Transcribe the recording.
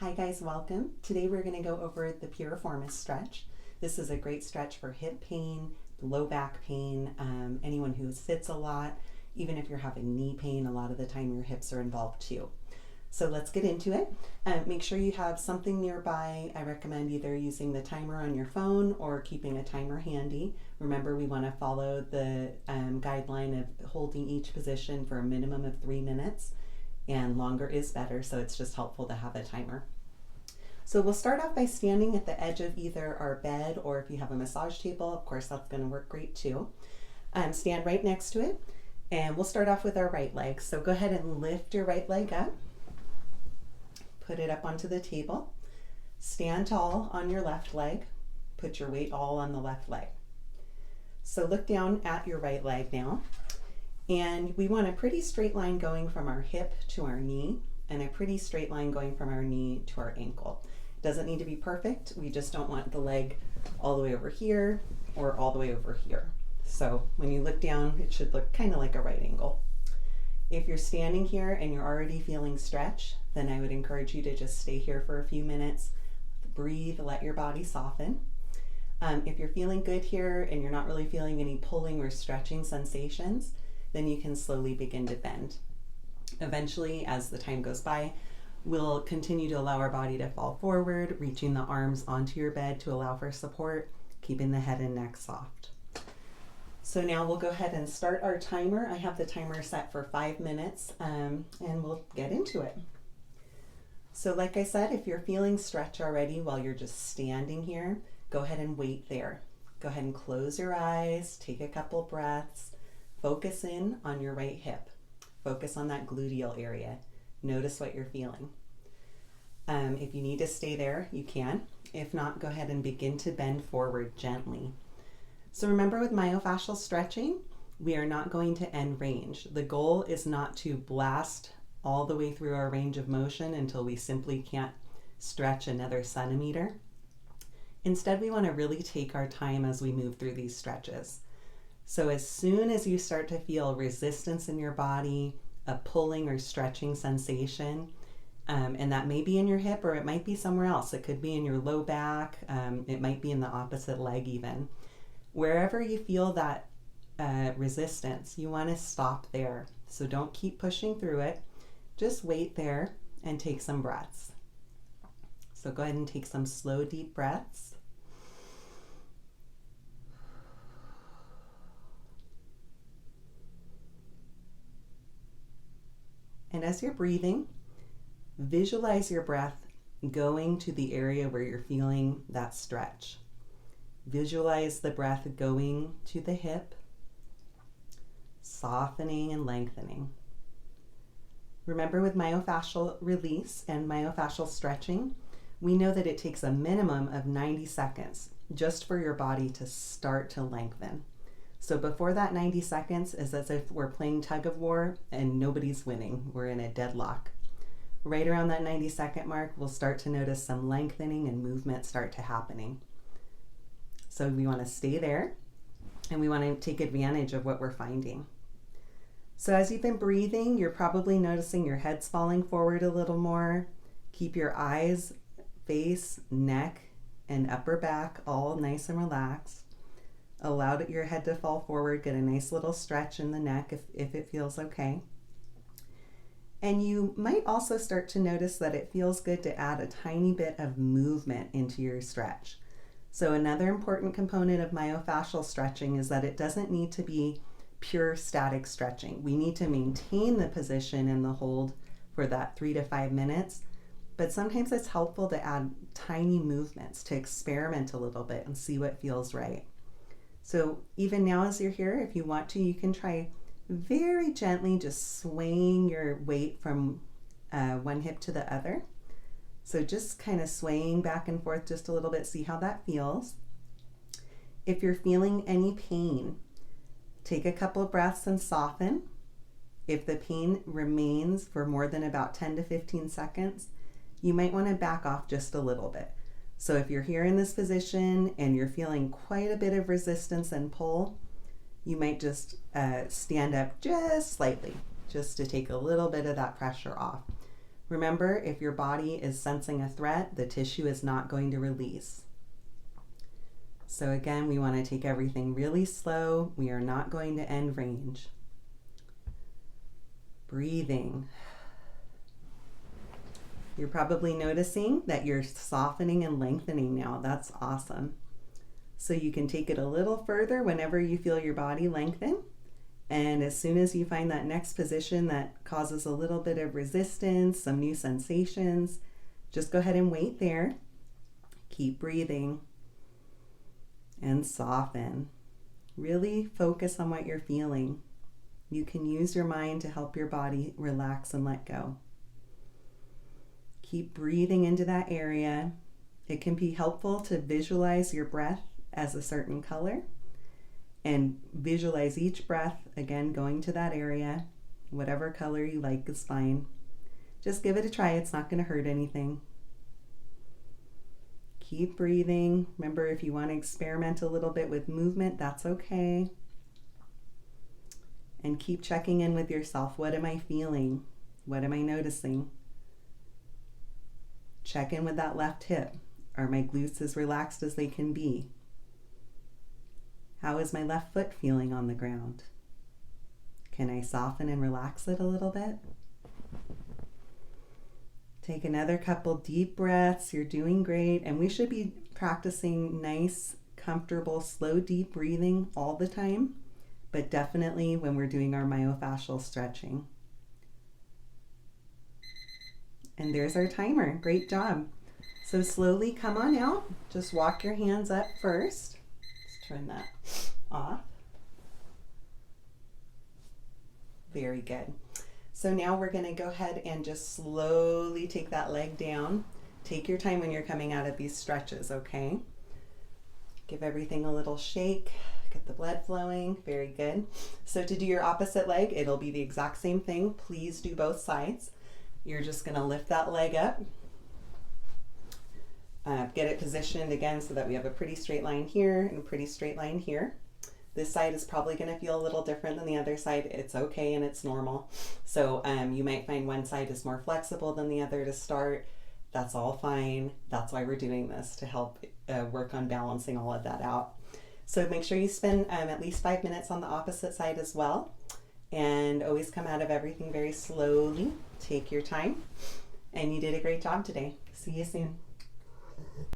Hi guys, welcome. Today we're going to go over the piriformis stretch. This is a great stretch for hip pain, low back pain, anyone who sits a lot. Even if you're having knee pain, a lot of the time your hips are involved too. So let's get into it. Make sure you have something nearby. I recommend either using the timer on your phone or keeping a timer handy. Remember, we want to follow the guideline of holding each position for a minimum of 3 minutes, and longer is better, so it's just helpful to have a timer. So we'll start off by standing at the edge of either our bed, or if you have a massage table, of course that's going to work great too. Stand right next to it, and we'll start off with our right leg. So go ahead and lift your right leg up. Put it up onto the table. Stand tall on your left leg. Put your weight all on the left leg. So look down at your right leg now. And we want a pretty straight line going from our hip to our knee, and a pretty straight line going from our knee to our ankle. It doesn't need to be perfect. We just don't want the leg all the way over here or all the way over here. So when you look down, it should look kind of like a right angle. If you're standing here and you're already feeling stretch, then I would encourage you to just stay here for a few minutes, breathe, let your body soften. If you're feeling good here and you're not really feeling any pulling or stretching sensations, then you can slowly begin to bend. Eventually, as the time goes by, we'll continue to allow our body to fall forward, reaching the arms onto your bed to allow for support, keeping the head and neck soft. So now we'll go ahead and start our timer. I have the timer set for 5 minutes, and we'll get into it. So like I said, if you're feeling stretch already while you're just standing here, go ahead and wait there. Go ahead and close your eyes, take a couple breaths, focus in on your right hip. Focus on that gluteal area. Notice what you're feeling. If you need to stay there, you can. If not, go ahead and begin to bend forward gently. So remember, with myofascial stretching, we are not going to end range. The goal is not to blast all the way through our range of motion until we simply can't stretch another centimeter. Instead, we want to really take our time as we move through these stretches. So as soon as you start to feel resistance in your body, a pulling or stretching sensation, and that may be in your hip or it might be somewhere else. It could be in your low back, it might be in the opposite leg even. Wherever you feel that resistance, you want to stop there. So don't keep pushing through it. Just wait there and take some breaths. So go ahead and take some slow, deep breaths. And as you're breathing, visualize your breath going to the area where you're feeling that stretch. Visualize the breath going to the hip, softening and lengthening. Remember, with myofascial release and myofascial stretching, we know that it takes a minimum of 90 seconds just for your body to start to lengthen. So before that 90 seconds is as if we're playing tug of war and nobody's winning. We're in a deadlock. Right around that 90-second mark, we'll start to notice some lengthening and movement start to happening. So we want to stay there, and we want to take advantage of what we're finding. So as you've been breathing, you're probably noticing your head's falling forward a little more. Keep your eyes, face, neck, and upper back all nice and relaxed. Allow your head to fall forward, get a nice little stretch in the neck if it feels okay. And you might also start to notice that it feels good to add a tiny bit of movement into your stretch. So another important component of myofascial stretching is that it doesn't need to be pure static stretching. We need to maintain the position and the hold for that 3 to 5 minutes, but sometimes it's helpful to add tiny movements to experiment a little bit and see what feels right. So even now as you're here, if you want to, you can try very gently just swaying your weight from one hip to the other. So just kind of swaying back and forth just a little bit, see how that feels. If you're feeling any pain, take a couple of breaths and soften. If the pain remains for more than about 10 to 15 seconds, you might want to back off just a little bit. So if you're here in this position and you're feeling quite a bit of resistance and pull, you might just stand up just slightly, just to take a little bit of that pressure off. Remember, if your body is sensing a threat, the tissue is not going to release. So again, we want to take everything really slow. We are not going to end range. Breathing. You're probably noticing that you're softening and lengthening now. That's awesome. So you can take it a little further whenever you feel your body lengthen. And as soon as you find that next position that causes a little bit of resistance, some new sensations, just go ahead and wait there. Keep breathing and soften. Really focus on what you're feeling. You can use your mind to help your body relax and let go. Keep breathing into that area. It can be helpful to visualize your breath as a certain color. And visualize each breath, again, going to that area. Whatever color you like is fine. Just give it a try. It's not going to hurt anything. Keep breathing. Remember, if you want to experiment a little bit with movement, that's okay. And keep checking in with yourself. What am I feeling? What am I noticing? Check in with that left hip. Are my glutes as relaxed as they can be? How is my left foot feeling on the ground? Can I soften and relax it a little bit? Take another couple deep breaths. You're doing great. And we should be practicing nice, comfortable, slow, deep breathing all the time, but definitely when we're doing our myofascial stretching. And there's our timer. Great job. So slowly come on out. Just walk your hands up first. Turn that off. Very good. So now we're going to go ahead and just slowly take that leg down. Take your time when you're coming out of these stretches, okay? Give everything a little shake. Get the blood flowing. Very good. So to do your opposite leg, it'll be the exact same thing. Please do both sides. You're just going to lift that leg up. Get it positioned again so that we have a pretty straight line here and a pretty straight line here. This side is probably going to feel a little different than the other side. It's okay and it's normal. So you might find one side is more flexible than the other to start. That's all fine. That's why we're doing this, to help work on balancing all of that out. So make sure you spend at least 5 minutes on the opposite side as well. And always come out of everything very slowly. Take your time. And you did a great job today. See you soon.